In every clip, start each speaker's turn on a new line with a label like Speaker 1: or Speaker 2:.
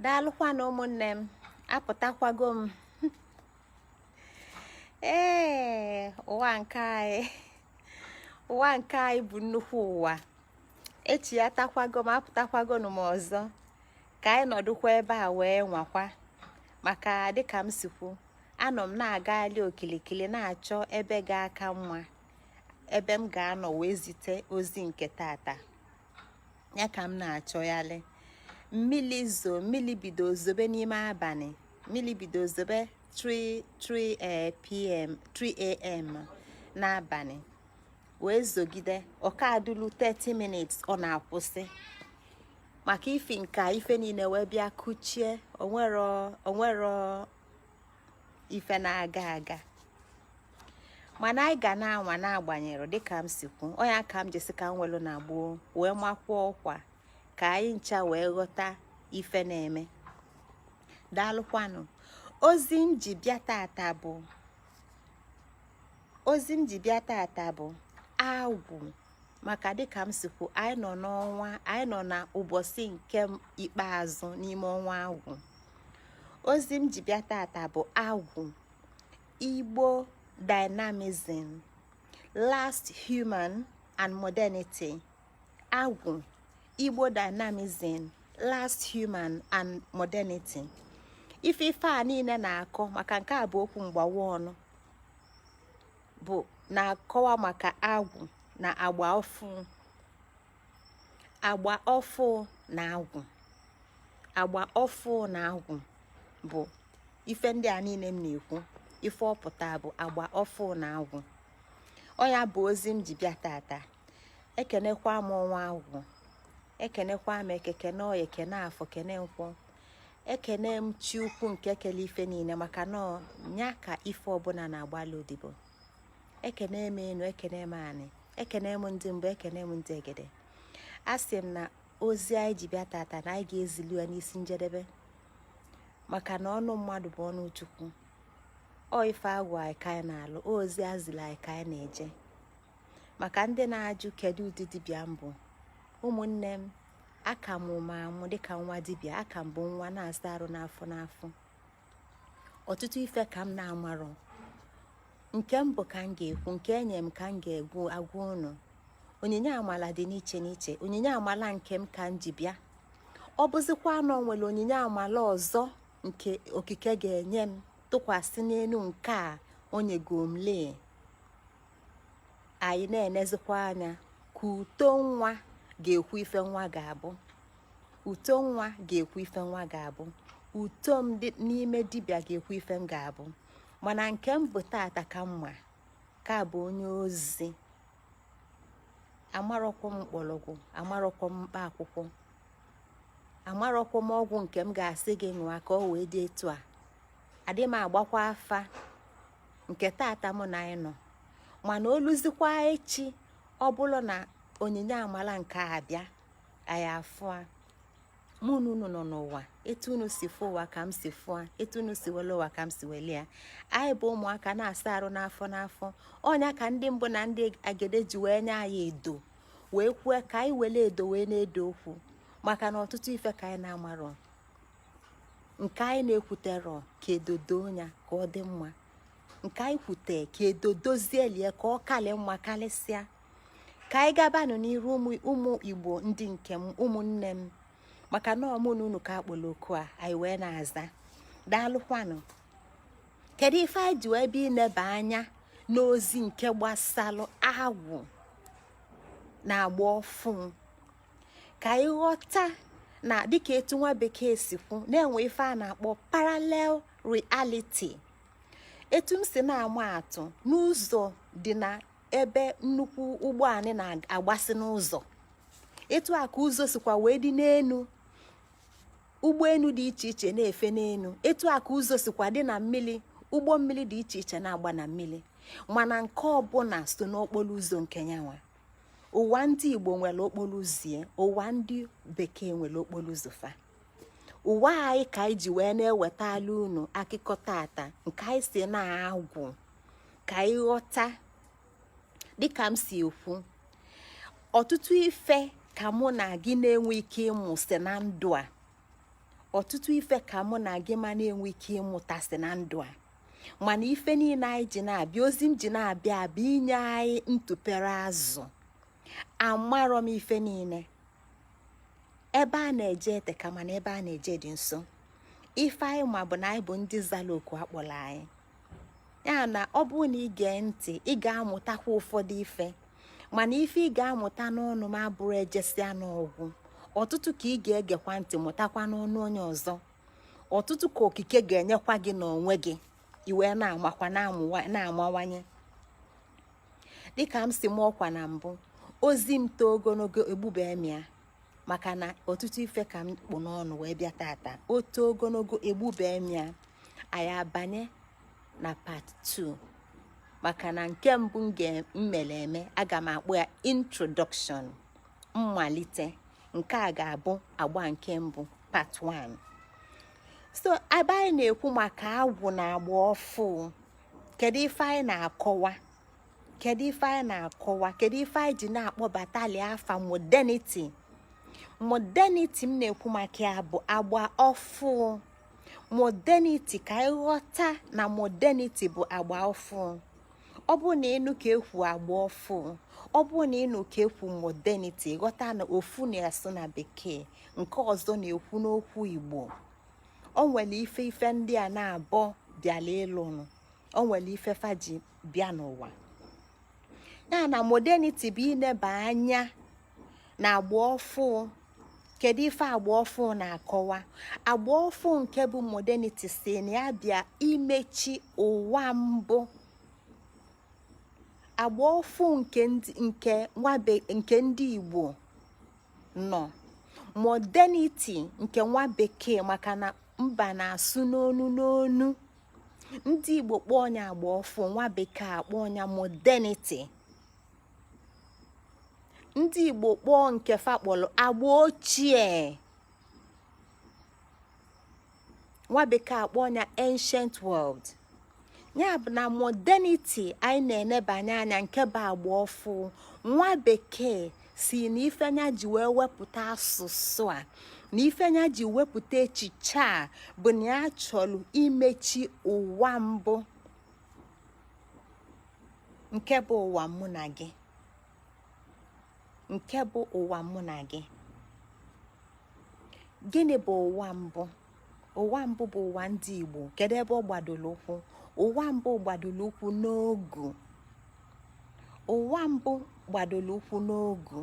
Speaker 1: Daalụkwa na ụmụnne m apụtakwago m ụwa nke anyị bụ nnukwu ụwa. Echi ya takwago m apụtakwago m ọzọ ka anyị nọdụkwa ebe a wee nwakwa, maka dịka m sikwu anọ m na-agagharị okilikili na-achọ ebe ga-aka mma, ebe m ga-anọ wee zite ozi nke tata ya ka m na-achọgharị. Mmiri bido zobe n'ime abalị, mmiri bido zobe 3 am n'abalị wee zogide ọka adụlu 30 minutes ọ na-akwụsị maka ifi nka ife niile wee bịa kuchie. onwero ife na-aga aga, mana anyị ga na-anwa na-agbanyere dịka m sikwu onye aka m jesi ka m welu na gboo wee makwuo ọkwa ka anyị ncha wee ghọta ife na-eme. Daalụkwanụ. Ozi m ji bịa tata bụ agwụ, maka dịka m sikwu anyị nọ na ụbọchị nke ikpeazụ n'ime ọnwa agwụ. Ozi m ji bịa tata bụ agwụ, Igbo Dynamism, Last Human and Modernity. Agwụ, Igbo Dynamism, Last Human and Modernity. Ife a niile na-akọ maka nke a bụ okwu mgbawa ọnụ, bụ na-akọwa maka agwụ na agba ọfụ na agwụ. Agba ọfụ na agwụ bụ ife ndị a niile m na-ekwu. Ife ọpụta bụ agba ọfụ na agwụ. Ọya bụ ozi m ji bịa tata. Ekenekwa m ọnwa agwụ, ekenekwa m ekene oya, ekene afọ, kene nkwọ, ekene m chi ukwu nke kele ife niile, maka na nya ka ife ọbụla na-agbalị odibo. Ekene m enu, ekene m anị, ekene m ndị mbụ, ekene m ndị egede. Asị m na ozi anyị ji bịa tata na anyị ga-ezilu ya n'isi njedebe, maka na ọnụ mmadụ bụ ọnụ Chukwu. Ọ ife agwụ anyị ka anyị na-alụ, ozi azịla anyị ka anyị na-eje. Maka ndị na-ajụ kedu ụdị dibịa mbụ, ụmụnne m, aka m amụ dịka nwa dibịa, aka m bụ nwa na-asa arụ n'afọ n'afọ. Ọtụtụ ife ka m na-amarọ, nke m bụ ka m ga-ekwu, nke enye m ka m ga-egwu agwa unu. Onyinye amala dị n'iche n'iche. Onyinye amala nke m ka m ji bịa, ọ bụzikwa anọ nwere onyinye amala ọzọ nke okike ga-enye m tụkwasị n'elu nke a onye gomle. Anyị na-enezikwa anya ka uto nwa ga-ekwu ife nwa ga-abụ. Uto nwa ga-ekwu ife nwa ga-abụ. Uto m n'ime dibịa ga-ekwu ife m ga-abụ. Mana nke m bụ tata ka mma, ka bụ onye ozi. Amarọkwa m mkpọrọgwụ, amarọkwa m mkpa akwụkwọ, amarọkwa m ọgwụ nke m ga-asị gị ṅụa ka ọ wee dị etu a. Adị m agbakwa afa nke tata mụ na anyị nọ, mana oluzikwa echi ọ bụrụ na onyinye amala nke a bịa, anyị afụ a. Mụ na unu nọ n'ụwa, etu unu si fụ ụwa ka m si fụ a, etu unu si wele ụwa ka m si wele ya. Anyị bụ ụmụaka na-asa arụ n'afọ n'afọ. Ọnya ka ndị mbụ na ndị agede ji wee nye anyị edo, wee kwue ka anyị wele edo wee na-edo okwu, maka na ọtụtụ ife ka anyị na-amarọ. Nke anyị na-ekwuterọ ka edodo ya ka ọ dị mma, nke anyị kwute ka edodozie lie ka ọ kalị mma kalịsịa. Ka anyị gabanụ n'iru ụmụ Igbo ndị nke m, ụmụnne m, maka na ọmụ na unu ka akpọrọ oku a anyị wee na-aza. Daalụkwanụ. Kedu ife anyị ji wee bịa ineba anya n'ozi nke gbasalụ agwụ na agba ọfụ? Ka anyị ghọta na dịka etu nwa bekee si kwu, na-enwe ife a na-akpọ parallel reality. Etu m si na-ama atụ n'ụzọ dị na ebe nnukwu ụgbọ anyị na-agbasi n'ụzọ, etu a ka ụzọ sikwa wee dị n'enu, ụgbọelu dị iche iche na-efe n'enu. Etu a ka ụzọ sikwa dị na mmiri, ụgbọ mmiri dị iche iche na-agba na mmiri, mana nke ọbụla so n'okporo ụzọ nke yanwa. Ụwa ndị Igbo nwere okporo ụzọ, ụwa ndị bekee nwere okporo ụzọ fa. Ụwa anyị ka anyị ji wee na-ewetala unu akụkọ tata, nke anyị si na-agwụ ka anyị ghọta. Dịka m si ekwu, ọtụtụ ife ka mụ na gị na-enwe ike ịmụ si na ndụ a. ọtụtụ ife ka mụ na gị ma na-enwe ike ịmụtasị na ndụ a, mana ife niile anyị ji na-abịa, ozi m ji na-abịa abịa inye anyị ntụpere azụ. Amarọ m ife niile. Ebe a na-eje eteka, mana ebe a na-eje dị nso. Ife anyị ma bụ na anyị bụ ndị zara oku akpọrọ anyị. Ya na ọ bụrụ na ị gee ntị, ị ga-amụtakwa ụfọdụ ife, mana ife ị ga-amụta n'ọnụ m abụrụ ejesịa n'ọgwụ. Ọtụtụ ka ị ga-egekwa ntị mụtakwa n'ọnụ onye ọzọ. Ọtụtụ ka okike ga-enyekwa gị n'onwe gị, iwe na-amakwa na-amawanye. Dịka m si m ọkwa na mbụ, ozi m too ogologo egbube mịa, maka na ọtụtụ ife ka m kpụ n'ọnụ wee bịa tata. O too ogologo egbube mịa, anyị abanye na part 2, maka na nke mbụ mmele eme aga m akpọ ya introduction, mmalite. Nke a ga-abụ agba nke mbụ, part 1. So ebe anyị na-ekwu maka agwụ na agba ọfụ, kedu ife anyị na-akọwa? Kedu ife anyị ji na-akpọbatali afa modernity? Modernity m na-ekwu maka ya bụ agba ọfụ. Modernity, ka anyị ghọta na modernity bụ agba ọfụ. Ọ bụrụ na ịnụ ka ekwu agba ọfụ, ọ bụrụ na ịnụ ka ekwu modernity, ghọta na ofu na-asụ na bekee, nke ọzọ na-ekwu n'okwu Igbo. O nwere ife ndị a na-abọ bịala ịlụnụ. O nwere ife faji bịa n'ụwa. Ya na modernity bụ ineba anya na agba ọfụ. Kedu ife agba ọfụ na-akọwa? Agba ọfụ nke bụ modernity si na ya bịa imechi ụwa mbụ. Agba ọfụ nke ndị Igbo nọ. Modernity nke nwa bekee, maka na mba na-asụ n'onu. Ndị Igbo kpọọ ọnya agba ọfụ, nwa bekee akpọ ọnya modernity. Ndị Igbo kpọọ nke fakpọrọ agba ochie, nwa bekee akpọ ọnya ancient world. Ya bụ na modernity anyị na-enebanye anya nke bụ agba ọfụ, nwa bekee si na ifenya ji wee wepụta asụsụ a, na ifenya ji wepụta echiche a, bụ na ya chọrọ imechi ụwa mbụ, nke bụ ụwa mụ na gị. Nke bụ ụwa mụ na gị. Gịnị bụ ụwa mbụ? Ụwa mbụ bụ ụwa ndị Igbo. Kedu ebe ọ gbadoro ụkwụ? Ụwa mbụ gbadoro ụkwụ n'ogu. Ụwa mbụ gbadoro ụkwụ n'ogu.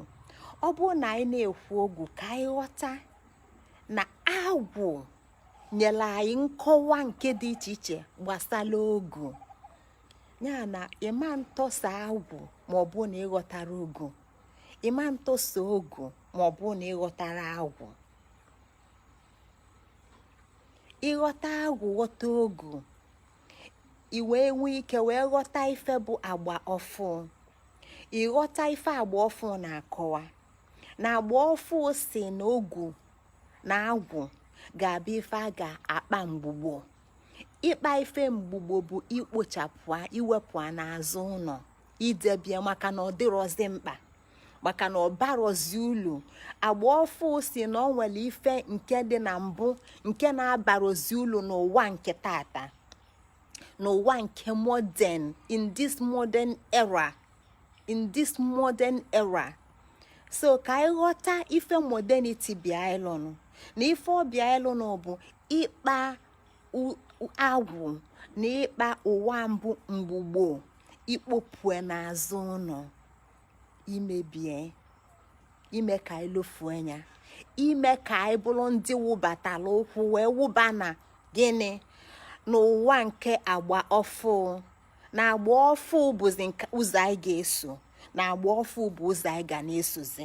Speaker 1: Ọ bụrụ na anyị na-ekwu ogu, ka anyị ghọta na agwụ nyere anyị nkọwa nke dị iche iche gbasara ogu. Ya na ịma ntọsa agwụ ma ọ bụ na ịghọtara ogu. Ịma ntọsa ogu ma ọ bụ na ịghọtara agwụ. Ịghọta agwụ, ghọta ogu, i wee nwee ike wee ghọta ife bụ agba ọfụ. Ịghọta ife agba ọfụ na-akọwa. Na agba ọfụ si na ogu na agwụ ga-abịa ife a ga-akpa mgbugbo. Ịkpa ife mgbugbo bụ ikpochapụ, iwepụ n'azụ ụlọ, idebie, maka na ọ dịrọzi mkpa, maka na ọ barọzi ulu. Agba ọfụ si na ọ nwere ife nke dị na mbụ nke na-abarozi ulu n'ụwa nke tata, n'ụwa nke modern, in this modern era. So ka anyị ghọta ife modernity bịa ịlụnụ, na ife ọ bịa ịlụnụ bụ ịkpa agwụ na ịkpa ụwa mbụ mgbugbo, ikpopụ n'azụ ụlọ, imebie, ime ka anyị lofuo ya, ime ka anyị bụrụ ndị wụbatara ụkwụ wee wụba na gịnị? N'ụwa nke agba ọfụ. Na agba ọfụ bụzi ụzọ anyị ga-eso, na agba ọfụ bụ ụzọ anyị ga na-esozi,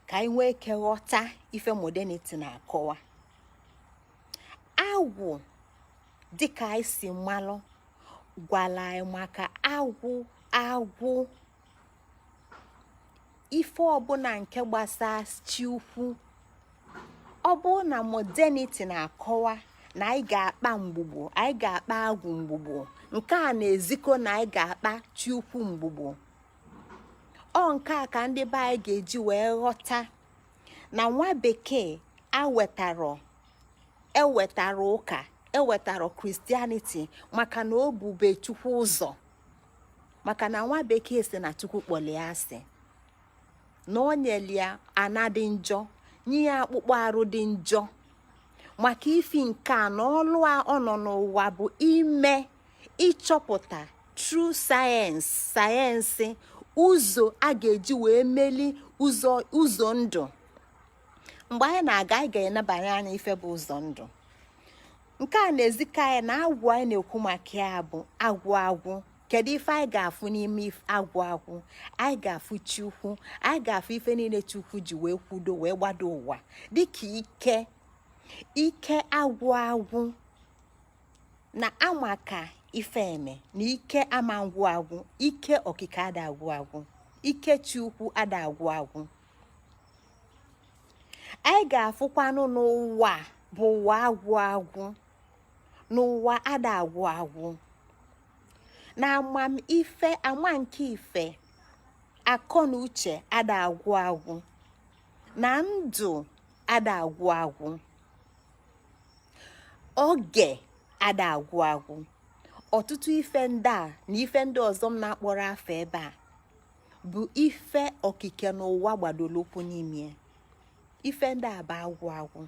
Speaker 1: ka anyị nwee ike ghọta ife modernity na-akọwa. Agwụ, dịka anyị si malụ, gwara anyị maka agwụ ife ọbụla nke gbasara chi ukwu. Ọ bụrụ na modernity na-akọwa na anyị ga-akpa mgbugbo, anyị ga-akpa agwụ mgbugbo, nke a na-ezikọ na anyị ga-akpa chi ukwu mgbugbo. Ọ nke a ka ndị be anyị ga-eji wee ghọta na nwa bekee ewetara ụka, ewetara Christianity maka na o bube Chukwu ụzọ, maka na nwa bekee si na Chukwu kpọli asị, na o nyeli ya ana dị njọ, nye ya akpụkpọ arụ dị njọ, maka ifi nke a na ọlụ a ọ nọ n'ụwa bụ ime ịchọpụta true sayensị ụzọ a ga-eji wee meli ụzọ ndụ. Mgbe anyị na-aga, anyị ga-enebanye anya ife bụ ụzọ ndụ. Nke a na-ezika anyị na agwụ anyị na-ekwu maka ya bụ agwụ. Kedu ife anyị ga-afụ n'ime agwụ? Anyị ga-afụ Chukwu, anyị ga-afụ ife niile Chukwu ji wee kwudo wee gbado ụwa, dịka ike agwụ na amaka ife eme na ike ama agwụ, ike okike ada agwụ, ike Chukwu ada agwụ. Anyị ga-afụkwanụ n'ụwa bụ ụwa agwụ, n'ụwa ada agwụ, na ama nke ife akọ na uche ada agwụ, na ndụ ada agwụ, oge ada agwụ. Ọtụtụ ife ndị a na ife ndị ọzọ m na-akpọrọ afọ ebe a bụ ife okike n'ụwa gbadoro ụkwụ n'ime. Ife ndị a bụ agwụ.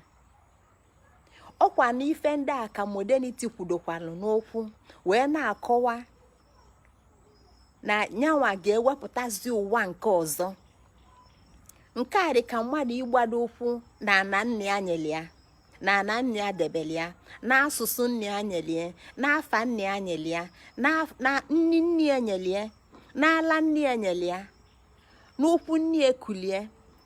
Speaker 1: Ọkwa na ife ndị a ka modernity kwudokwalụ n'okwu wee na-akọwa na nyanwa ga-ewepụtazi ụwa nke ọzọ. Nke a dị ka mmadụ ịgbado ụkwụ na ana nna ya nyere ya, na ana nna ya debele ya, na asụsụ nna ya nyere ya, na afa nna ya nyere ya, na nni nne ya nyere ya, na ala nne ya nyere ya, n'okwu nne ya kulie,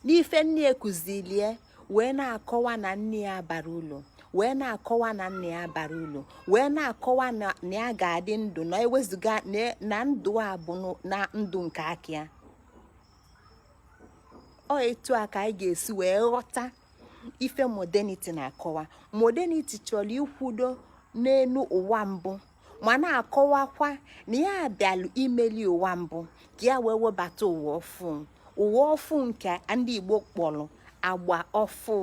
Speaker 1: n'ife nne ya kuzilie, wee na-akọwa na nne ya bara ụlọ, wee na-akọwa na nna ya bara ụlọ, wee na-akọwa na ya ga-adị ndụ na ewezuga na ndụ a bụ na ndụ nke aka ya. Ọ etu a ka anyị ga-esi wee ghọta ife modernity na-akọwa. Modernity chọrọ ikwudo n'elu ụwa mbụ ma na-akọwakwa na ya bịalụ imeli ụwa mbụ ka ya wee webata ụwa ọfụ nke ndị Igbo kpọrọ agba ọfụ.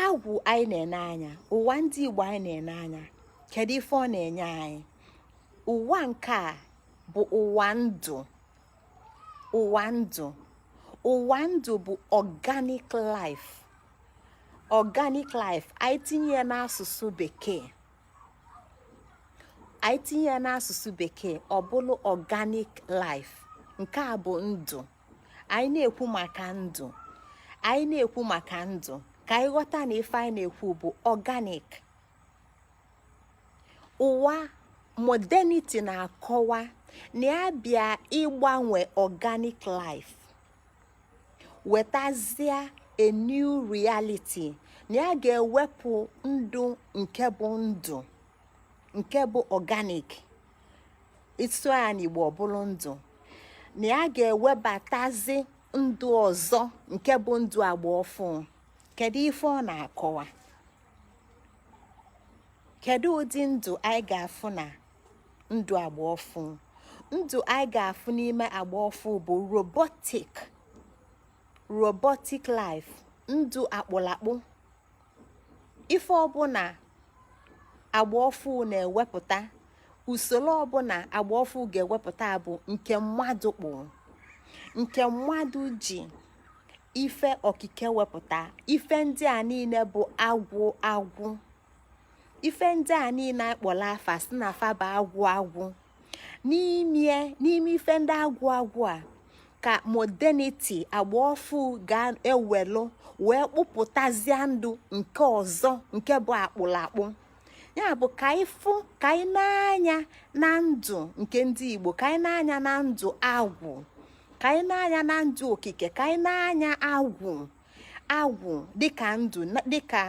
Speaker 1: Agwụ anyị na-ene anya, ụwa ndị Igbo anyị na-ene anya, kedu ife ọ na-enye anyị? Ụwa nke a bụ ụwa ndụ. Ụwa ndụ bụ organic life. Anyị tinye n'asụsụ bekee, ọ bụrụ organic life. Nke a bụ ndụ. Anyị na-ekwu maka ndụ ka anyị ghọta na ife anyị na-ekwu bụ organic. Ụwa modernity na-akọwa na ya bịa ịgbanwe organic life, wetazie a new reality, na ya ga-ewepụ ndụ nke bụ organic, iso ya n'Igbo ọ bụrụ ndụ, na ya ga-ewebatazi ndụ ọzọ nke bụ ndụ agba ọfụ. Kedu ife ọ na-akọwa? Kedu ụdị ndụ anyị ga-afụ na ndụ agba ọfụ? Ndụ anyị ga-afụ n'ime agba ọfụ bụ robotic life, ndụ akpụlakpụ. Ife ọbụla agba ọfụ na-ewepụta, usoro ọbụla agba ọfụ ga-ewepụta bụ nke mmadụ kpụrụ, nke mmadụ ji ife okike wepụta. Ife ndị a niile bụ agwụ. Ife ndị a niile akpọrọ afa si na afa bụ agwụ. N'ime ife ndị agwụ a ka modernity agba ọfụ ga-ewelu wee kpụpụtazie ndụ nke ọzọ nke bụ akpụlakpụ. Ya bụ ka anyị na-anya na ndụ nke ndị Igbo, ka anyị na-anya na ndụ agwụ, ka anyị na-anya na ndụ okike, ka anyị na-anya agwụ dịka ndụ, dịka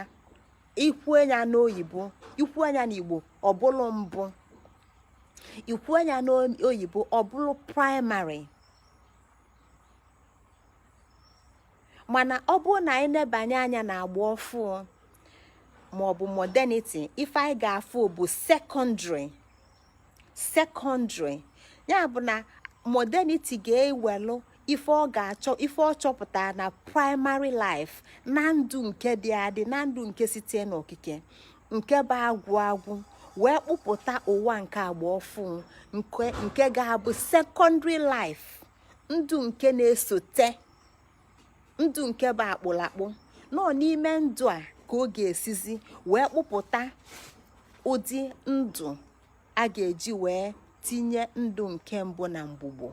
Speaker 1: ikwu anya n'oyibo, ikwu anya n'Igbo ọ bụrụ mbụ, ikwu anya n'oyibo ọ bụrụ praịmarị. Mana ọ bụrụ na anyị nebanye anya na agba ọfụ maọbụ modernity, ife anyị ga-afụ bụ sekọndịrị. Ya bụ na modernity ga-ewelu ife ọ chọpụtara na primary life, na ndụ nke dị adị, na ndụ nke site n'okike, nke bụ agwụ wee kpụpụta ụwa nke agba ọfụ nke ga-abụ secondary life, ndụ nke na-esote, ndụ nke bụ akpụlakpụ. nọ n'ime ndụ a ka ọ ga-esizi wee kpụpụta ụdị ndụ a ga-eji wee tinye ndụ nke mbụ na mgbugbo,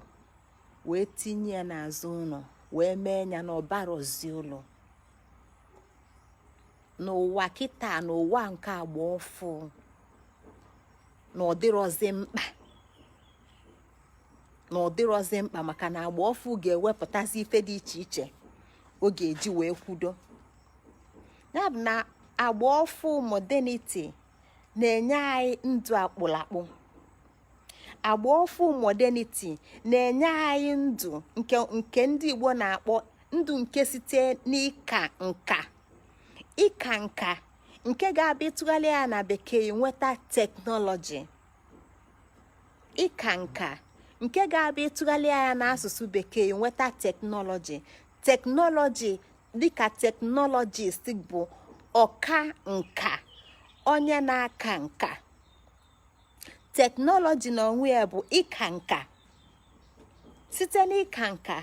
Speaker 1: wee tinye ya n'azụ ụlọ, wee mee ya n'ọbarozi ụlọ n'ụwa kịta, n'ụwa nke agba ọfụ, na ọdịrọzi mkpa maka na agba ọfụ ga-ewepụtazi ife dị iche iche ọ ga-eji wee kwudo. ya bụ na agba ọfụ modernity na-enye anyị ndụ akpụlakpụ. agba ọfụ modernity na-enye anyị ndụ nke ndị Igbo na-akpọ ndụ nke site n'ịka nka nke ga-abịa ịtụgharị ya na bekee nweta teknọlọji. ịka nka nke ga-abịa ịtụgharị ya n'asụsụ bekee nweta teknọlọji dịka teknọlọjist bụ ọka nka, onye na-aka nka. teknọlọji na onwe ya bụ ịka nka. site n'ịka nka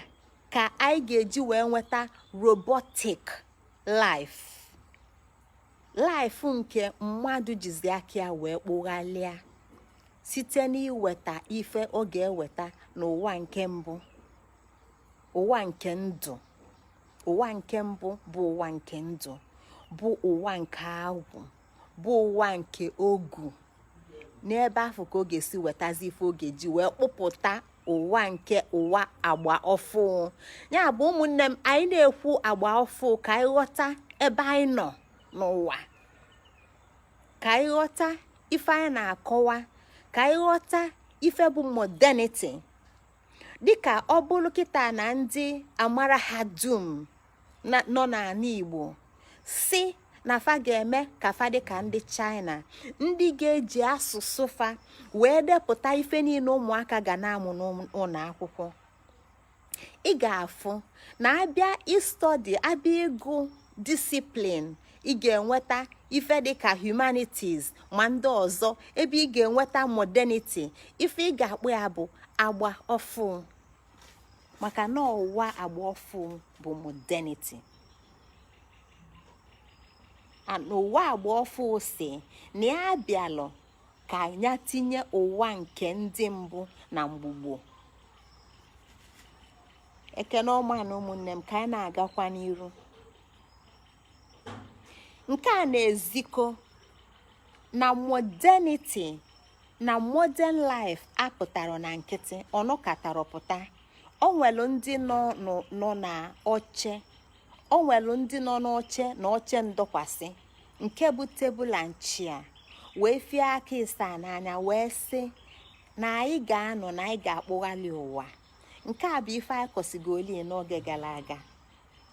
Speaker 1: ka anyị ga-eji wee nweta robotic life nke mmadụ jizi aka ya wee kpụghalịa site n'iweta ife ọ ga-eweta n'ụwa nke mbụ, ụwa nke ndụ. ụwa nke mbụ bụ ụwa nke ndụ, bụ ụwa nke agwụ, bụ ụwa nke ogu. n'ebe afọ ka ọ ga-esi wetazi ife ọ ga-eji wee kpụpụta ụwa agba ọfụ. ya bụ ụmụnne m, anyị na-ekwu agba ọfụ ka anyị ghọta ebe anyị nọ n'ụwa, ka anyị ghọta ife anyị na-akọwa, ka anyị ghọta ife bụ modernity. dịka ọ bụrụ kịta na ndị amara ha dum nọ n'ala Igbo si na fa ga-eme ka fa dịka ndị China, ndị ga-eji asụsụ fa wee depụta ife niile ụmụaka ga na-amụ n'ụlọ akwụkwọ. ị ga-afụ na abịa ịstọdi, abịa ịgụ disiplin, ị ga-enweta ife dịka humanities ma ndị ọzọ, ebe ị ga-enweta modernity. ife ị ga-akpụ ya bụ agba ọfụ, maka na ụwa agba ọfụ bụ modernity. n'ụwa agba ọfụ si na ya bịalụ ka ya tinye ụwa nke ndị mbụ na mgbugbo. ekene ọma na ụmụnne m, ka anyị na-agakwa n'iru. nke a na-ezikọ na modernity na modern life apụtara na nkịtị, ọnụkatara pụta. o nwelu ndị nọ n'oche, o nwelu ndị nọ n'oche na oche ndọkwasị nke bụ tebụl and chair, wee fie aka ịsa n'anya wee sị na anyị ga-anọ na anyị ga-akpụghalị ụwa. nke a bụ ife anyị kọsigoli n'oge gara aga,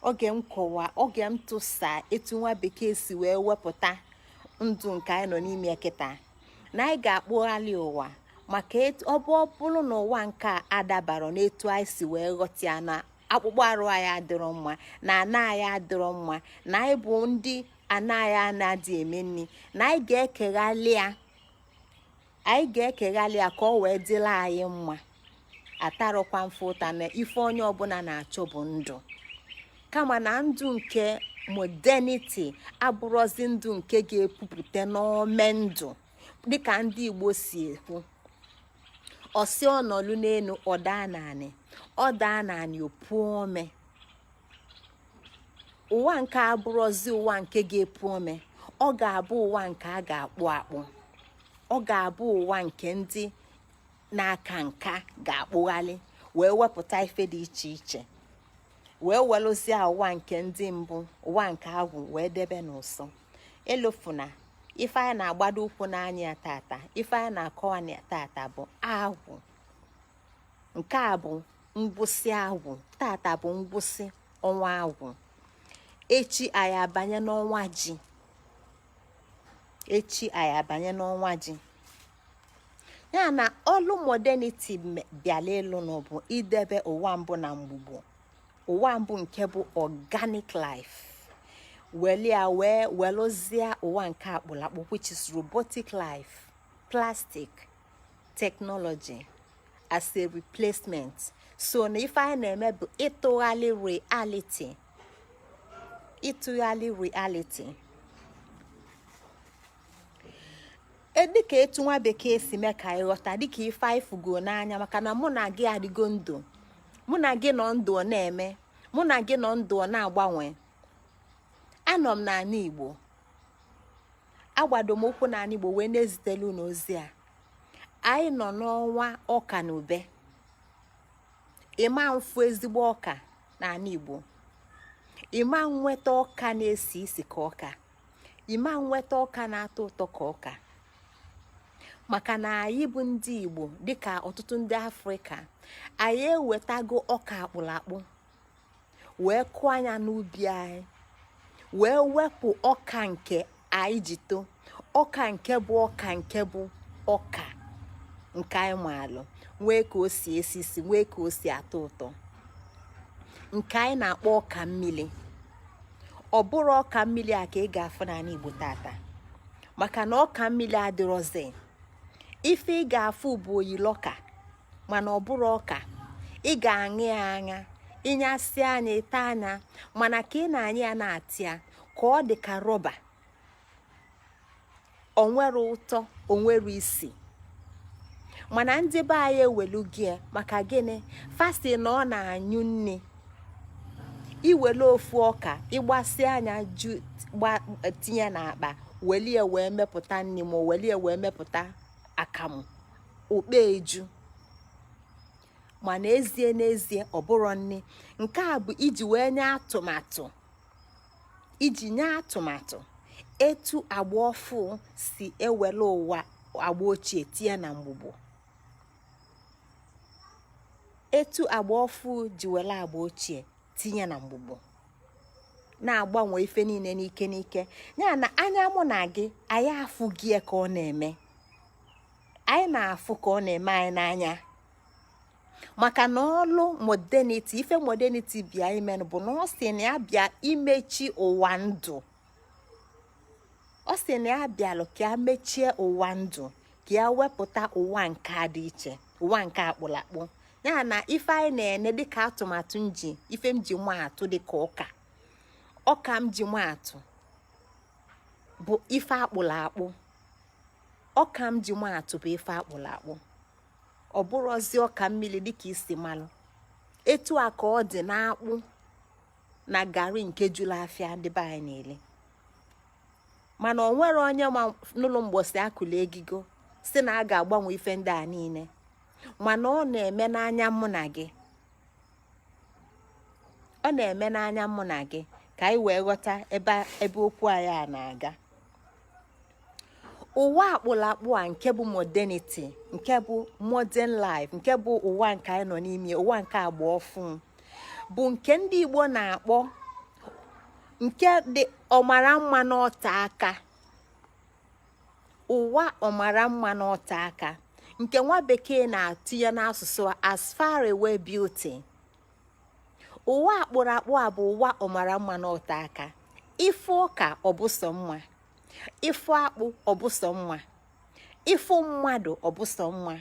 Speaker 1: oge m tụsa etu nwa bekee si wee wepụta ndụ nke anyị nọ n'ime kịta, na anyị ga-akpụghalị ụwa. maka ọ bụrụ na ụwa nke a adabara n'etu anyị si wee ghọta ya, na akpụkpọ arụ anyị adịrọ mma, na ana anyị adịrọ mma, na anyị bụ ndị ana anyị anaghị eme nri, na anyị ga-ekeghalị ya ka ọ wee dịla anyị mma. atarọkwa mfe ụta na ife onye ọbụla na-achọ bụ ndụ, kama na ndụ nke modernity abụrụzi ndụ nke ga-epupụta n'ome ndụ. dịka ndị Igbo si ekwu, ọsị ọnọlụ n'elu ọdaa naanị opu ome. ụwa nke abụrụzi ụwa nke ga-epu ome, ọ ga-abụ ụwa nke a ga-akpụ akpụ. ọ ga-abụ ụwa nke ndị n'aka nka ga-akpụghalị wee wepụta ife dị iche iche, wee welụzie ụwa nke ndị mbụ, ụwa nke agwụ wee debe n'ụsọ. elofuna ife anyị na-agbado ụkwụ n'anya tata, ife anyị na-akọwa na tata bụ agwụ. nke a bụ ngwụsị agwụ, tata bụ ngwụsị ọnwa agwụ. echi anyị abanye n'ọnwa ji. ya na ọlụ modernity bịala elu n'ọbụ idebe ụwa mbụ na mgbugbo, ụwa mbụ nke bụ organic life, welia wee welụzie ụwa nke akpụlakpụ, which is robotic life, plastic technology as a replacement. So na ife anyị na-eme bụ ịtụgharị reality. Dịka etu nwa bekee si mee ka ịghọta, dịka ife anyị fugo n'anya, maka na mụ na gị adịgo ndụ, mụ na gị nọ ndụ na-eme, mụ na gị nọ ndụ na-agbanwe. Anọ m n'ala Igbo, agbado m ụkwụ n'ala Igbo wee na-ezitelu n'ozi a. Anyị nọ n'ọnwa ọka na ube. Ịma mfu ezigbo ọka n'ala Igbo, ịma nweta ọka na-esi isi ka ọka, ịma nweta ọka na-atọ ụtọ ka ọka. Maka na anyị bụ ndị Igbo, dịka ọtụtụ ndị Afrịka, anyị ewetago ọka akpụlakpụ wee kụọ anya n'ubi anyị, wee wepụ ọka nke anyị ji too, ọka nke bụ ọka nke anyị maalụ, nwee ka o si esi isi, nwee ka o si atọ ụtọ, nke anyị na-akpọ ọka mmiri. Ọ bụrụ ọka mmiri a ka ị ga-afụ n'ala Igbo tata, maka na ọka mmiri adịrọzi. Ife ị ga-afụ bụ oyiloka, mana ọ bụrụ ọka. Ị ga-aṅụ ya aṅa, ịnyasị anya ite anya, mana ka ị na-anya ya na-atị ya ka ọ dị ka rọba, onwere ụtọ, onwere isi. Mana ndị be anyị ewelu gị maka gịnị? Fasti na ọ na-anyụ nne. Iwele ofu ọka, ịgbasị anya tinye n'akpa, welie wee mepụta nri, ma welie wee mepụta akamụ, okpe eju. Mana n'ezie ọ bụrụ nri. Nke a bụ iji wee nye atụmatụ etu agba ọfụ si ewele ụwa agba ochie tinye na mgbugbo, etu agba ọfụ ji wele agba ochie tinye na mgbugbo, na-agbanwe ife niile n'ike. Ya na anya mụ na gị, anyị afụ gị ka ọ na-eme, anyị na-afụ ka ọ na-eme anyị n'anya. Maka na ọlụ modernity, ife modernity bịa ime bụ na ọ sị na ya bịa imechi ụwa ndụ. Ọ sị na ya bịalụ ka ya mechie ụwa ndụ, ka ya wepụta ụwa nke dị iche, ụwa nke akpụlakpụ. Ya na ife anyị na-ene dịka atụmatụ ife m ji nwa atụ dịka ọka m ji nwa atụ bụ ife akpụlakpụ. Ọka m ji nwa atụ bụ ife akpụlakpụ. Ọ bụrụzi ọka mmiri dịka isi malụ. Etu a ka ọ dị n'akpụ na garị nke jụrụ afịa ndị be anyị na-ele. Mana o nwere onye n'ụlọ mgbosi akụla egigo si na a ga-agbanwe ife ndị a niile. Mana ọ na-eme n'anya mụ na gị. Ọ na-eme n'anya mụ na gị ka anyị wee ghọta ebe okwu anyị a na-aga. Ụwa akpụlakpụ a nke bụ modernity, nke bụ modern life, nke bụ ụwa nke anyị nọ n'ime, ụwa nke agba ọfụ, bụ nke ndị Igbo na-akpọ nke dị ọmara mma n'ọta aka. Ụwa ọmara mma n'ọta aka, nke nwa bekee na-atụnye n'asụsụ as far away beauty. Ụwa akpụlakpụ a bụ ụwa ọmara mma n'ọta aka. Ife ụka ọ bụ sọ mma, ifu akpụ ọ bụ sọ mma, ifu mmadụ ọ bụ sọ mma,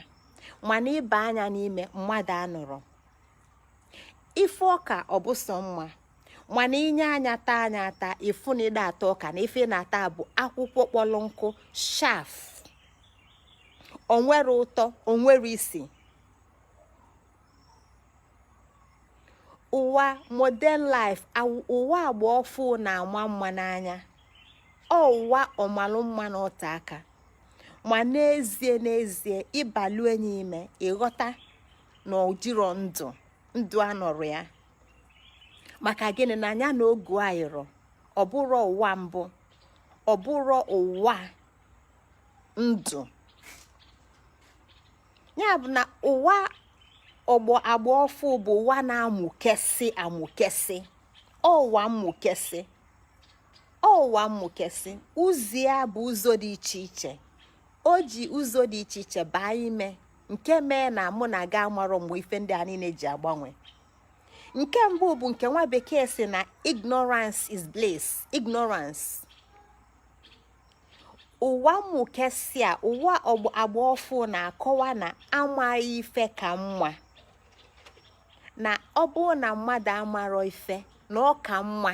Speaker 1: mana ịba anya n'ime mmadụ anọrọ. Ife ọka ọ bụ sọ mma, mana inye anya ata ifu na ịda ata ọka na ife na-ata bụ akwụkwọ kpọrọ nkụ, shaf, onwere ụtọ, onwere isi. Ụwa modern life, ụwa agba ọfụ na-ama mma n'anya. Ụwa ọmalụ mma n'ọta aka, ma n'ezie ịbalụ enyi ime ịghọta na ojiro ndụ anọrọ ya. Maka gịnị? na anya na ogu ayịrọ, ọ bụrụ ụwa mbụ, ọ bụrụ ụwa ndụ. Ya bụ na ụwa agba ọfụ bụ ụwa na-amụkesị, ụwa mmụkesị. Ụzọ ya bụ ụzọ dị iche iche. o ji ụzọ dị iche iche baa ime nke mee na mụ na ga amarọ mgbe ife ndị a niile ji agbanwe. Nke mbụ bụ nke nwa bekee si na ignorance is bliss. Ignorance. Ụwa mụkesịa, ụwa agba ọfụ na-akọwa na amaghị ife ka mma, na ọ bụrụ na mmadụ amarọ ife na ọ ka mma.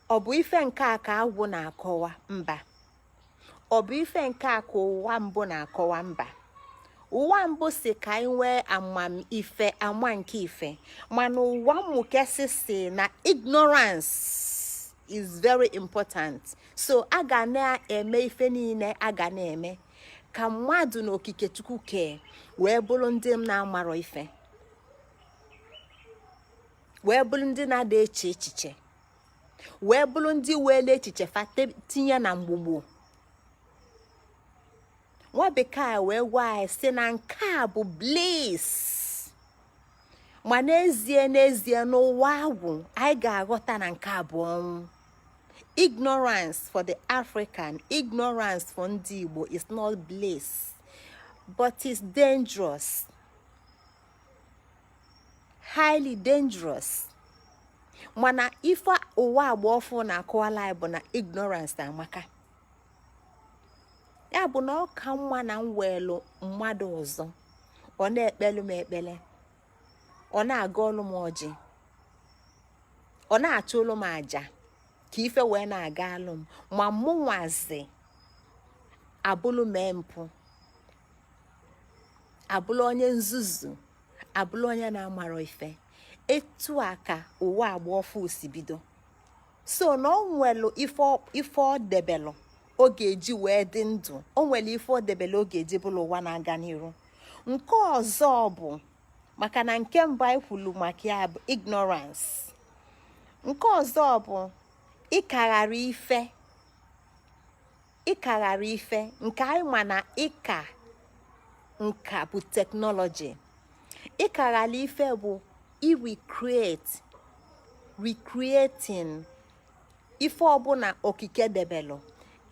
Speaker 1: Ọ bụ ife nke a ka agwụ na-akọwa? Mba. Ọ bụ ife nke a ka ụwa mbụ na-akọwa? Mba. Ụwa mbụ si ka anyị nwee amamife, ama nke ife, mana ụwa mmụkesị si na ignorance is very important. So a ga na-eme ife niile a ga na-eme ka mmadụ na okike Chukwu kee wee bụrụ ndị na-amarọ ife, wee bụrụ ndị na-ada eche echiche, wee bụrụ ndị wele echiche fa tinye na mgbugbo. Nwa bekee wee gwa anyị si na nke a bụ bliss. Ma n'ezie n'ụwa agwụ anyị ga-aghọta na nke a bụ ọnwụ. Ignorance for the African, ignorance for ndị Igbo is not bliss, but it's dangerous, highly dangerous. Mana ife ụwa agba ọfụ na-akọwala anyị bụ na ignorance amaka. Ya bụ na ọ ka mma na mwelu mmadụ ọzọ, ọ na-ekpelu m ekpele, ọ na-aga ọlụ m ọjị, ọ na-achụ ụlụ m aja ka ife wee na-aga alụ m, ma mụ nwazi abụlụ mee mpụ, abụlụ onye nzuzu, abụlụ onye na-amarọ ife. Etu a ka ụwa agba ọfụ si bido. So na ọ nwelu ife ọ debelụ oge eji wee dị ndụ, o nwere ife ọ debelụ oge eji bụrụ ụwa na-aga n'iru. Nke ọzọ bụ maka na nke mbụ anyị kwulu maka ya bụ ignorance. Nke ọzọ bụ ịkaghara ife nke anyị ma na ịka nka bụ teknọlọji. Ịkaghara ife bụ recreating ife ọbụla okike debelụ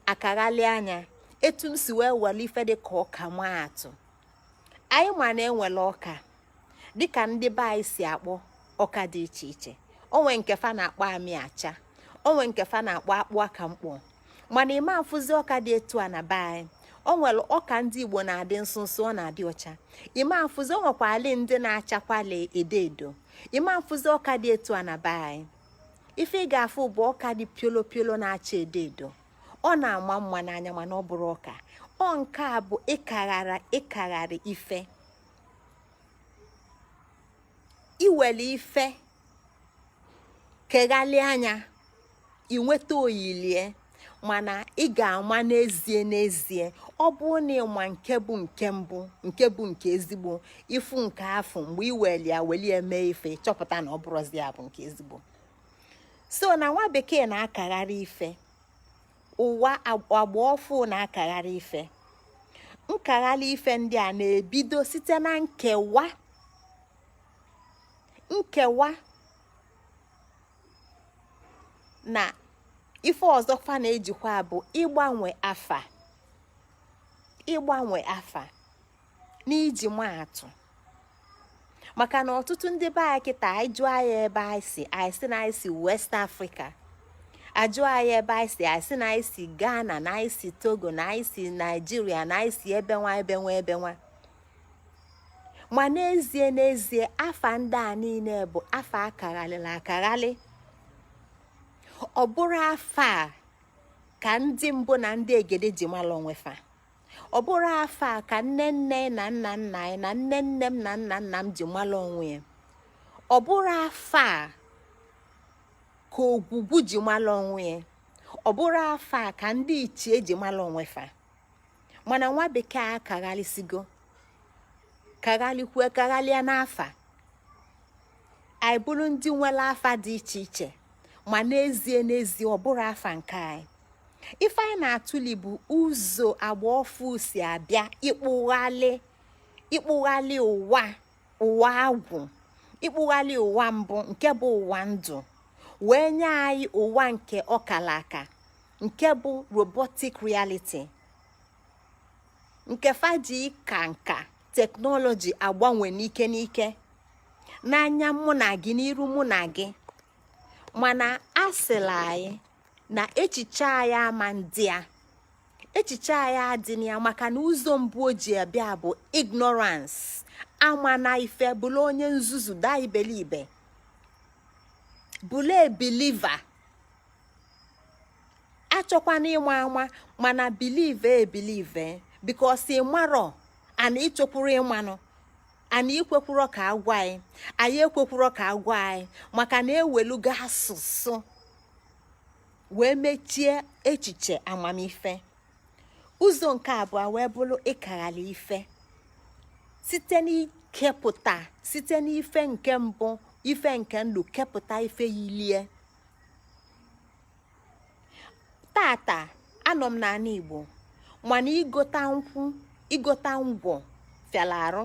Speaker 1: akaghali anya. Etu m si wee were ife dị ka ọka maa atụ, anyị ma na enwere ọka dịka ndị be anyị si akpọ ọka dị iche iche. Onwe nke fa na-akpọ amị acha, onwe nke fa na-akpọ akpụ aka mkpọ, mana ịma afụzi ọka dị etu a na be anyị. O nwere ọka ndị Igbo na-adị nsụnsụ, ọ na-adị ọcha. Ịma afụzi o nwekwali ndị na-achakwala edo edo. Ịma afụzi ọka dị etu a na be anyị. Ife ị ga-afụ bụ ọka dị piolo piolo na-acha edo edo. Ọ na-ama mma n'anya mana ọ bụrụ ọka. Ọ nke a bụ ịkaghara ife. Iwere ife keghalị anya, inweta oyilie, mana ị ga-ama n'ezie ọ bụ na ịma nke bụ nke mbụ, nke bụ nke ezigbo, ifu nke afọ mgbe iweli ya welie mee ife, chọpụta na ọ bụrụzi ya bụ nke ezigbo. So na nwa bekee na-akaghara ife, ụwa agba ọfụ na-akaghara ife. Nkaghara ife ndị a na-ebido site na nkewa na ife ọzọ fa na-ejikwa bụ ịgbanwe afa n'iji maatụ. Maka na ọtụtụ ndị be anyị kịta anyị jụọ anyị ebe anyị si na anyị si West Africa, ajụọ anyị ebe anyị si na anyị si Ghana, na anyị si Togo, na anyị si Nigeria, na anyị si ebe nwa. Ma n'ezie afa ndị a niile bụ afa akaghalị. Ọ bụrụ afa a ka ndị mbụ na ndị egede ji mara onwe fa. Ọ bụrụ afa a ka nne na nna anyị na nne m na nna m ji mara onwe ya. Ọ bụrụ afa a ka ogwugwu ji mara onwe ya. Ọ bụrụ afa a ka ndị ichie ji mara onwe fa. Mana nwa bekee akaghalịsigo, kaghalịa n'afa. Anyị bụrụ ndị nwere afa dị iche iche, ma n'ezie ọ bụrụ afa nke anyị. Ife anyị na-atụli bụ ụzọ agba ọfụ si abịa ịkpụghalị ụwa agwụ, ịkpụghalị ụwa mbụ nke bụ ụwa ndụ, wee nye anyị ụwa nke ọkala aka, nke bụ robotic reality, nke faji ka nka teknọlọji agbanwe n'ike n'ike n'anya mụ na gị, n'iru mụ na gị. Mana asịla anyị na echiche anyị ama ndị a, echiche anyị adịna ya, maka na ụzọ mbụ o ji abịa bụ ignorance, ama na ife, bụla onye nzuzu, daa ibelibe, bụla ebeliva, achọkwana ịma ama, mana believe because ịmarọ ana ịchọkwuru ịmanụ, ana ikwekwuro ka agwa anyị ekwekwuro ka agwa anyị, maka na ewelugo asụsụ wee mechie echiche amamife. Ụzọ nke abụọ wee bụrụ ịkaghala ife site n'ikepụta, site n'ife nke mbụ, ife nke ndụ, kepụta ife yilie. Tata anọ m n'ala Igbo, mana igota ngwọ fiala arụ,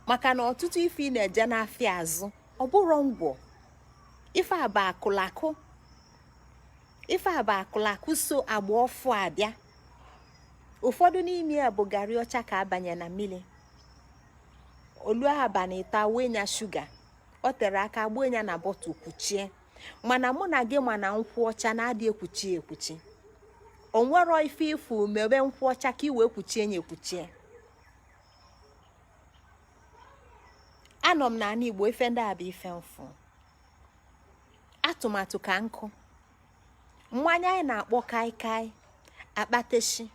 Speaker 1: maka na ọtụtụ ife ị na-eje n'afịa azụ ọ bụrụ ngwọ. Ife a bụ akụlakụ, ife a bụ akụlakụ, so agba ọfụ abịa. Ụfọdụ n'ime ya bụ garị ọcha ka abanye na mmiri, olu abalị taa wenya shuga, o tere aka gbuo ya na bọtụ kwuchie. Mana mụ na gị mana nkwụ ọcha na-adị ekwuchi ekwuchi, o nwero ife ifu mebe nkwụ ọcha ka iwee kwuchie ya ekwuchie. Anọ m n'ala Igbo, ife ndị a bụ ife mfu. Atụmatụ ka nkụ, mmanya anyị na-akpọ kaikai, akpateshi,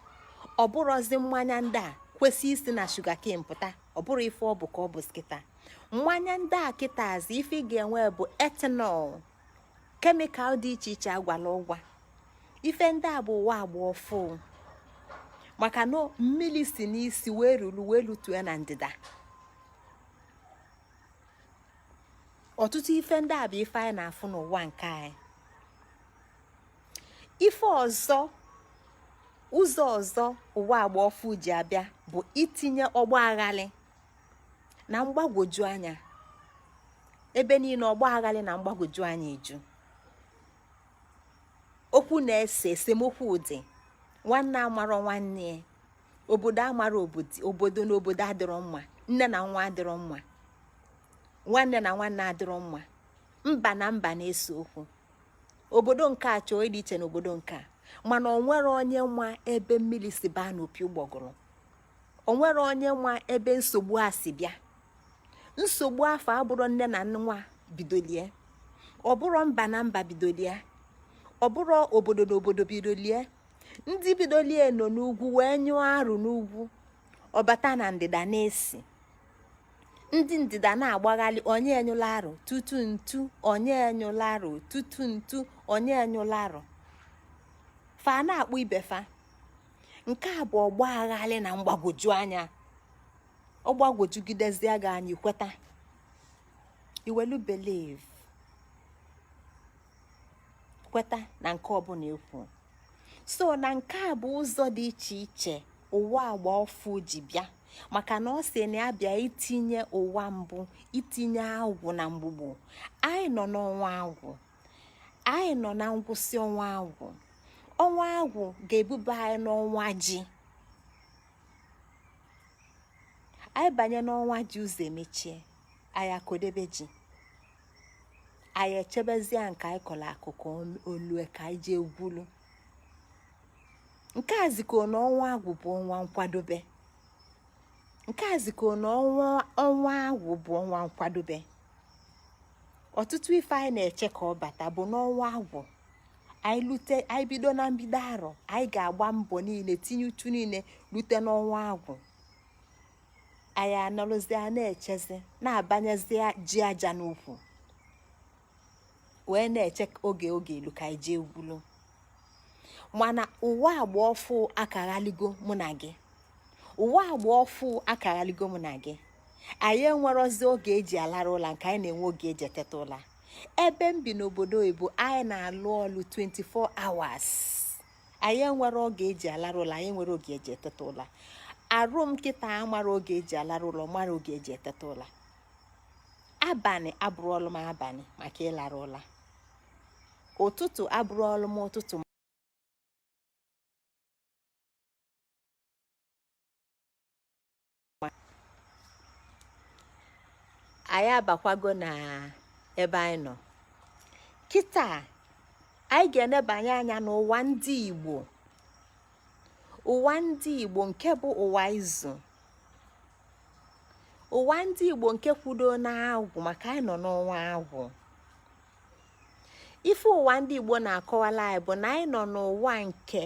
Speaker 1: ọ bụrụzi mmanya ndị a kwesị isi na shugaken pụta, ọ bụrụ ife ọ bụ ka ọ bụ skịta. Mmanya ndị a kịtazi ife ị ga-enwe bụ ethanol, kemikal dị iche iche agwala ụgwa. Ife ndị a bụ ụwa agba ọfụ, maka na mmiri si n'isi wee ruru wee lutue na ndịda. Ọtụtụ ife ndị a bụ ife anyị na-afụ n'ụwa nke anyị. Ife ọzọ, ụzọ ọzọ ụwa agba ọfụ ji abịa bụ itinye ọgba aghali na mgbagwoju anya. Ebe niile ọgba aghali na mgbagwoju anya eju. Okwu na-ese, esemokwu ụdị, nwanne amarọ nwanne, obodo amara obodo na obodo adịrọ mma, nne na nwa adịrọ mma, nwanne na nwanne adịrọ mma, mba na mba na-ese okwu. Obodo nke a chọọ ịdị iche na obodo nke a, mana onwere onye nwa ebe mmiri si baa n'opi ụgbọgụrụ, onwere onye nwa ebe nsogbu a si bịa. Nsogbu afọ abụrụ nne na nwa bidolie, ọ bụrụ mba na mba bidolie, ọ bụrụ obodo na obodo bidolie. Ndị bidolie nọ n'ugwu wee nyụọ arụ n'ugwu, ọbata na ndịda na-esi, ndị ndịda na-agbaghalị, onye enyụla arụ tutu ntu, onye enyụla arụ tutu ntu, onye enyụla arụ, fa na-akpụ ibe fa. Nke a bụ ọgba aghali na mgbagwoju anya. Ọ gbagwojugidezie gị anya, ikweta, iwelu believe, kweta na nke ọbụla ekwu. So na nke a bụ ụzọ dị iche iche ụwa agba ọfụ ji bịa, maka na ọ sị na ya bịa itinye ụwa mbụ, itinye agwụ na mgbugbo. Anyị nọ n'ọnwa agwụ, anyị nọ na ngwụsị ọnwa agwụ. Ọnwa agwụ ga-ebuba anyị n'ọnwa ji. Anyị banye n'ọnwa ji, ụzọ emechie, anyị akodebe ji, anyị echebezie nke anyị kọrọ akụkụ olue ka anyị jee gwulu. Nke a zikọ na ọnwa agwụ bụ ọnwa nkwadobe. Nke a zikọ na ọnwa agwụ bụ ọnwa nkwadobe. Ọtụtụ ife anyị na-eche ka ọ bata bụ n'ọnwa agwụ. Anyị bido na mbido arọ, anyị ga-agba mbọ niile, tinye uchu niile, rute n'ọnwa agwụ. Anyị anọrọzie na-echezi, na-abanyezi ji aja n'ukwu, wee na-eche oge elu ka anyị jee gwulu. Mana ụwa agba ọfụ akaghaligo mụ na gị, ụwa agba ọfụ akaghaligo mụ na gị. Anyị enwerozi oge eji alara ụla nke anyị na-enwe oge eji eteta ụla. Ebe m bi n'obodo oyibo, anyị na-alụ ọlụ 24 hours. Anyị enwere oge eji alara ụla, anyị nwere oge eji eteta ụla. Arụ m kịta amara oge eji alara ụlọ, mara oge eji eteta ụla. Abalị abụrụ ọlụ m abalị maka ịlara ụla. Ụtụtụ abụrụ ọlụ m ụtụtụ anyị abakwago na ebe anyị nọ kịta. Anyị ga-enebanye anya n'ụwa ndị Igbo, ụwa ndị Igbo nke bụ ụwa izu, ụwa ndị Igbo nke kwudo n'agwụ, maka anyị nọ n'ọnwa agwụ. Ife ụwa ndị Igbo na-akọwala anyị bụ na anyị nọ n'ụwa nke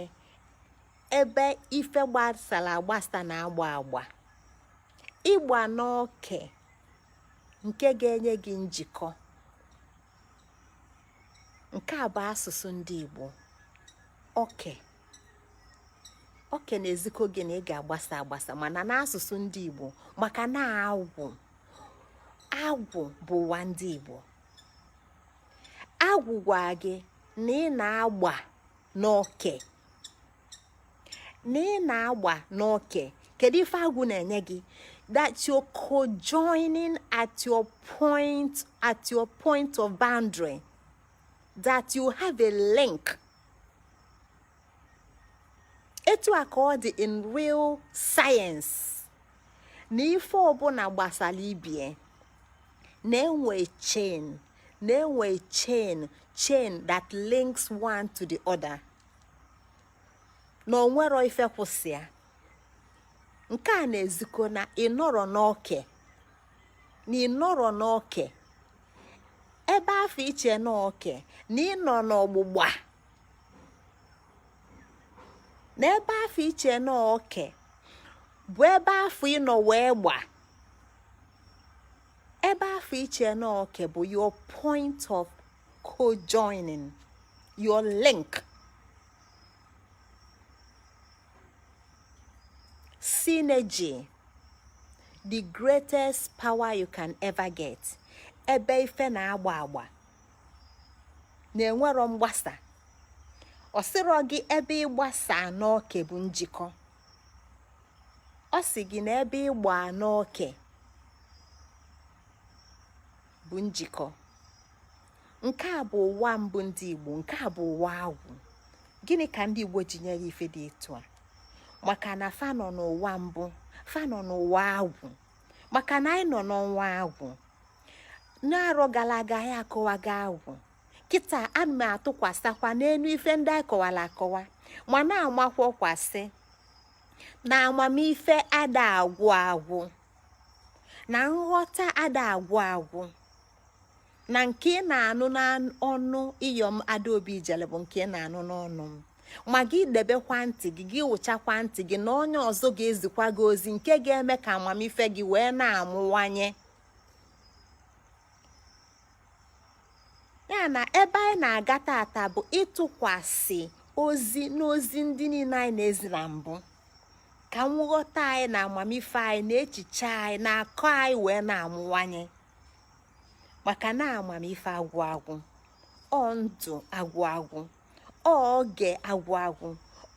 Speaker 1: ebe ife gbasara agbasa na agba agba, ịgba n'oke nke ga-enye gị njikọ. Nke a bụ asụsụ ndị Igbo. oke na-ezikọ gị na ị ga-agbasa agbasa, mana n'asụsụ ndị Igbo, maka na agwụ bụ ụwa ndị Igbo. Agwụ gwa gị na ị na-agba n'oke, na ị na-agba n'oke. Kedu ife agwụ na-enye gị? That you're co-joining at your point of boundary, that you have a link. Etu a ka ọ dị in real science, na ife ọbụla gbasara ibie na-enwe chain that links one to the other, na onwero ife kwụsị ya. Nke a na-ezikọ na ịnọrọ n'oke ebe afọ iche n'oke, na ịnọ n'ọgbụgba na ebe afọ iche n'oke bụ ebe afọ ịnọ wee gba. Ebe afọ iche n'oke bụ your point of co-joining, your link. Synergy, the greatest power you can ever get. Ebe ife na-agba agba na-enwero mgbasa. Ọ sịrọ gị ebe ịgbasa n'oke bụ njikọ. Ọ sị gị na ebe ịgba n'oke bụ njikọ. Nke a bụ ụwa mbụ ndị Igbo, nke a bụ ụwa agwụ. Gịnị ka ndị Igbo ji nye ya ife dị etu a? Maka na fa nọ n'ụwa mbụ, fa nọ n'ụwa agwụ. Maka na anyị nọ n'ọnwa agwụ. N'arọ gara aga ya akọwaga agwụ. Kịta ana m atụkwasịkwa n'elu ife ndị anyị kọwara akọwa, ma na-amakwokwasị na amamife ada agwụ, na nghọta ada agwụ, na nke ị na-anụ n'ọnụ Iyom Adaobi Ijele bụ nke ị na-anụ n'ọnụ m. Ma gị debekwa ntị gị, gị wụchakwa ntị gị, na onye ọzọ ga-ezikwa gị ozi nke ga-eme ka amamife gị wee na-amụwanye. Ya na ebe anyị na-aga tata bụ ịtụkwasị ozi n'ozi ndị niile anyị na-ezi na mbụ, ka nghọta anyị na amamife anyị na echiche anyị na akọ anyị wee na-amụwanye. Maka na amamife agwụ, ọ ndụ agwụ, ọ oge agwụ,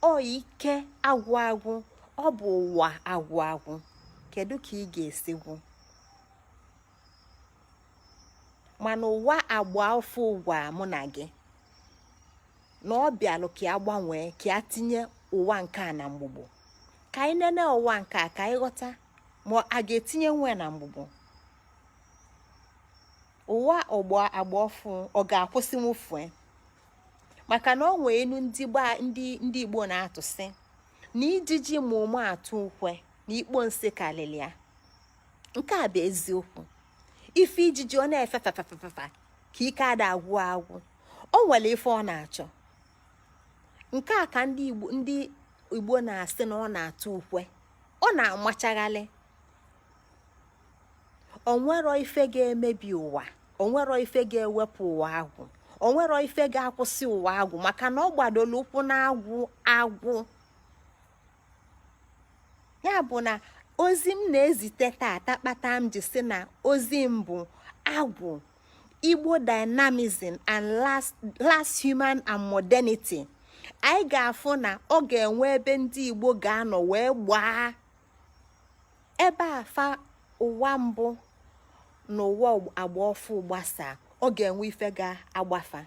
Speaker 1: ọ ike agwụ, ọ bụ ụwa agwụ. Kedu ka ị ga-esi gwu? Mana ụwa agba afọ ụwa mụ na gị na ọ bịalụ ka ya gbanwee, ka ya tinye ụwa nke a na mgbugbo. Ka anyị nene ụwa nke a ka anyị ghọta ma a ga-etinye nwe na mgbugbo. Ụwa ọgba ọfụ ọ ga-akwụsị nwụfue? Maka na ọ nwee enu ndị Igbo na-atụsị na ijiji ma ụmụ atụ ukwe na ikpo nsị kalili ya. Nke a bụ eziokwu. Ife ijiji ọ na-efe fafafafafa ka ike ada agwụ, o nwere ife ọ na-achọ. Nke a ka ndị Igbo na-asị na ọ na-atụ ukwe, ọ na-amachaghalị. O nwero ife ga-emebi ụwa, o nwero ife ga-ewepụ ụwa agwụ, o nwero ife ga-akwụsị ụwa agwụ, maka na ọ gbadoro ụkwụ na agwụ. Ya bụ na ozi m na-ezite tata kpata m ji si na ozi m bụ agwụ, Igbo Dynamism and last human and modernity. Anyị ga-afụ na ọ ga-enwe ebe ndị Igbo ga-anọ wee gbaa ebe afa ụwa mbụ na ụwa agba ọfụ gbasa. Ọ ga-enwe ife ga-agbafa,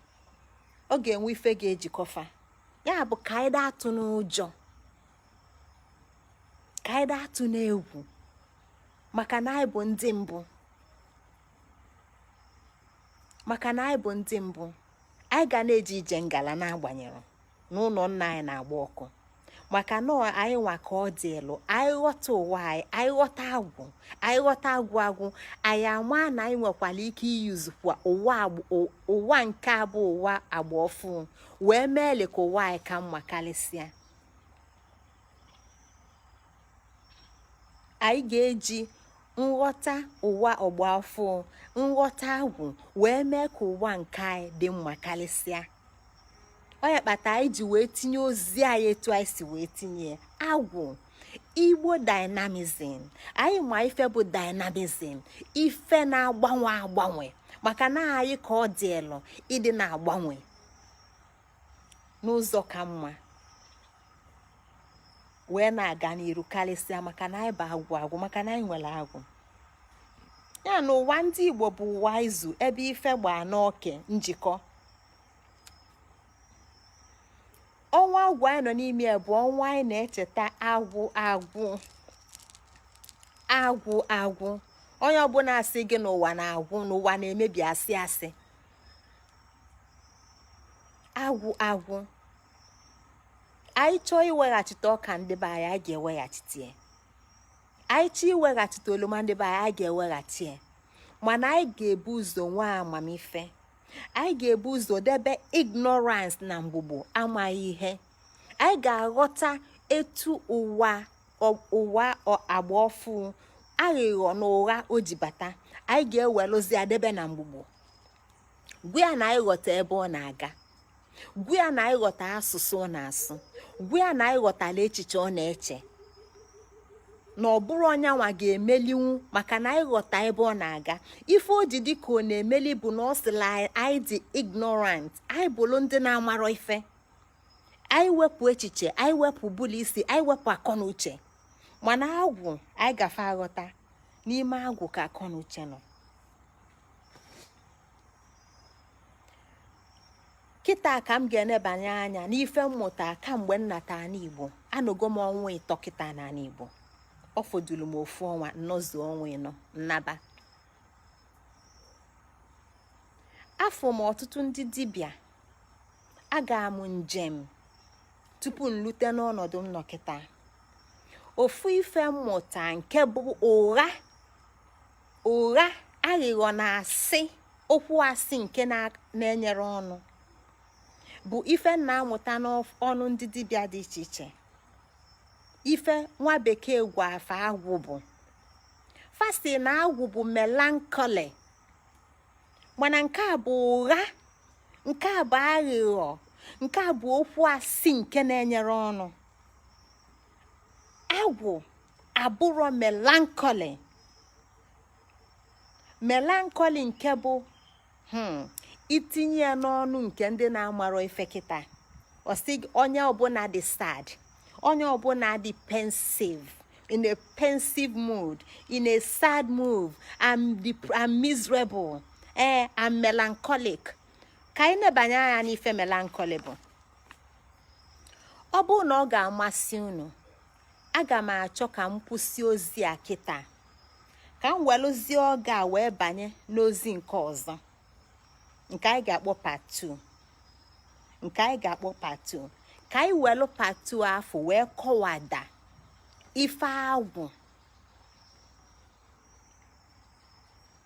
Speaker 1: ọ ga-enwe ife ga-ejikọfa. Ya bụ ka anyị datụ n'ụjọ, ka anyị datụ n'egwu, maka na anyị bụ ndị mbụ. maka na anyị bụ ndị mbụ anyị ga na-eji ije ngala na-agbanyere n'ụlọ nna anyị na-agba ọkụ maka na anyị nwa ka ọ dị elu anyị ghọta ụwa anyị ghọta agwụ agwụ anyị ama na anyị nwekwara ike iyuzukwa ụwa nke a bụ ụwa agba ọfụ wee meele ka ụwa anyị ka mma karịsịa. Anyị ga-eji nghọta ụwa ọgba afọ nghọta agwụ wee mee ka ụwa nke anyị dị mma karịsịa. Onye kpata anyị ji wee tinye ozi anyị etu anyị si wee tinye agwụ Igbo Dynamism. Anyị ma ife bụ Dynamism, ife na-agbanwe agbanwe maka na anyị ka ọ dị elu ịdị na-agbanwe n'ụzọ ka mma wee na-aga n'iru karịsịa maka na anyị bụ agwụ maka na anyị nwere agwụ. Ya na ụwa ndị Igbo bụ ụwa izu ebe ife gbaa n'oke njikọ. Ọnwa agwụ anyị nọ n'ime ya bụ ọnwa anyị na-echeta agwụ. Onye ọbụla asị gị n'ụwa na-agwụ n'ụwa na-emebi asị agwụ. Anyị chọọ iweghachite ọka ndị be anyị ga-eweghachite ya. Anyị chọọ iweghachite oloma ndị be anyị ga-eweghachi ya. Mana anyị ga-ebu ụzọ nwa amamife. Anyị ga-ebu ụzọ debe ignorance na mgbugbo amaghị ihe. Anyị ga-aghọta etu ụwa agba ọfụ aghịghọ na ụgha o ji bata. Anyị ga-ewelozi adebe na mgbugbo. Gwa ya na anyị ghọta ebe ọ na-aga. Gwa ya na anyị ghọta asụsụ ọ na-asụ. Gwa ya na anyị ghọtala echiche ọ na-eche. Na ọ bụrụ onyanwa ga-emelinwu maka na anyị ghọta ebe ọ na-aga. Ife o ji dị ka ọ na-emeli bụ na ọ sịla anyị dị ignorant. Anyị bụrụ ndị na-amarọ ife. Anyị wepụ echiche, anyị wepụ bụlụ isi, anyị wepụ akọ na uche. Mana agwụ anyị gafe aghọta n'ime agwụ ka akọ na uche nọ. Kịta ka m ga-enebanye anya n'ife mmụta kamgbe nnata n'Igbo. Anọgo m ọnwa 3 kịta n'ala Igbo. Ọ fọdụrụ m ofu ọnwa nnọzu ọnwa 4 nnaba. Afọ m ọtụtụ ndị dibịa aga m njem tupu m lute n'ọnọdụ m nọ kịta. Ofu ife mmụta nke bụ ụgha aghịghọ na asị okwu asị nke na-enyere ọnụ bụ ife na-amụta n'ọnụ ndị dibịa dị iche iche. Ife nwa bekee gwa afa agwụ bụ fasti na agwụ bụ melancholy. Mana nke a bụ ụgha, nke a bụ aghịghọ, nke a bụ okwu asị nke na-enyere ọnụ. Agwụ abụrụ melancholy nke bụ itinye ya n'ọnụ nke ndị na-amarọ ife kịta. Osi onye ọbụla dị sad, onye ọbụla dị pensive, in a pensive mood, in a sad mood, I'm miserable, I'm melancholic. Ka anyị nebanye anya n'ife melancholy bụ. Ọ bụrụ na ọ ga-amasị unu, aga m achọ ka m kwụsị ozi a kịta ka m welụzie oge a wee banye n'ozi nke ọzọ nke anyị ga-akpọ part 2. Ka anyị welụ part 2 afọ wee kọwada ife agwụ,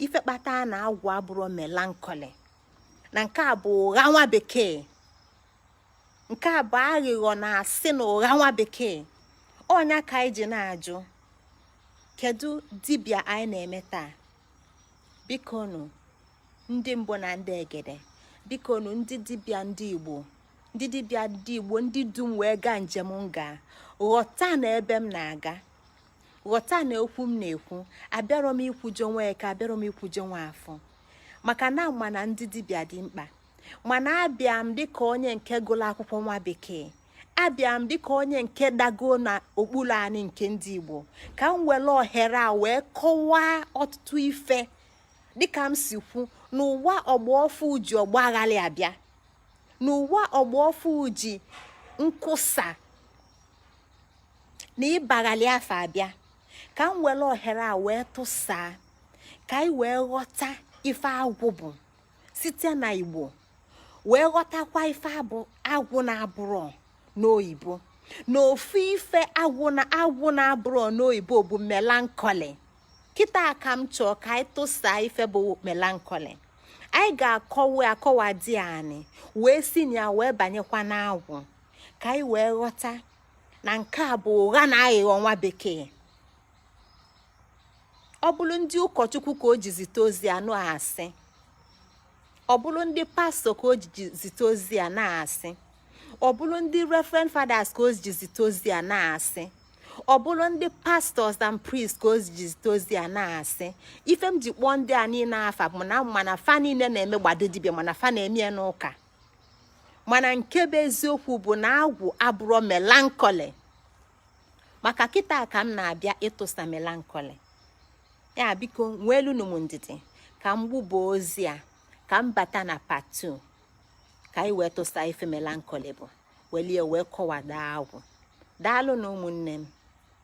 Speaker 1: ife kpata na agwụ abụrụ melancholy, na nke a bụ ụgha nwa bekee, nke a bụ aghịghọ na asị na ụgha nwa bekee. Ọnya ka anyị ji na-ajụ kedu dibịa anyị na-eme taa. Bikonu ndị mbụ na ndị egede, bikonu ndị dibịa ndị Igbo, ndị dum wee gaa njem m gaa, ghọta na ebe m na-aga, ghọta na okwu m na-ekwu abịarọ m ikwujo nwa eke, abịarọ m ikwujo nwa afọ, maka na mana ndị dibịa dị mkpa. Mana abịa m dịka onye nke gụrụ akwụkwọ nwa bekee, abịa m dịka onye nke dago na okpuru anyị nke ndị Igbo, ka m were ohere a wee kọwaa ọtụtụ ife dịka m si kwu n'ụwa ọgbọọfụ ji ọgbọ aghalị abịa, n'ụwa ọgbọọfụ ji nkwụsa na ịbaghalị afọ abịa. Ka m were ohere a wee tụsaa ka anyị wee ghọta ife agwụ bụ site na Igbo wee ghọtakwa ife abụ agwụ na-abụrụ n'oyibo na ofu ife agwụ na-abụrụ n'oyibo bụ melancholy. Kịta aka m chọọ ka anyị tụsa ife bụ melancholy. Anyị ga-akọwa dị anyị wee si na ya wee banyekwa n'agwụ ka anyị wee ghọta na nke a bụ ụgha na aghịghọ nwa bekee. Ọ bụrụ ndị ụkọchukwu ka o ji zite ozi a na-asị, ọ bụrụ ndị pastọ ka o ji zite ozi a na-asị, ọ bụrụ ndị reverend fathers ka o ji zite ozi a na-asị, ọ bụrụ ndị pastors and priests ka o ji zite ozi a na-asị. Ife m ji kpọọ ndị a niile afa bụ na mana fa niile na-eme gbado dibịa, mana fa na-eme ya n'ụka. Mana nke bụ eziokwu bụ na agwụ abụrụ melancholy. Maka kịta ka m na-abịa ịtụsa melancholy. Ya biko nweelu m ndidi ka m gbuba ozi a, ka m bata na part 2 ka anyị wee tụsa ife melancholy bụ welie wee kọwada agwụ. Daalụ na ụmụnne m.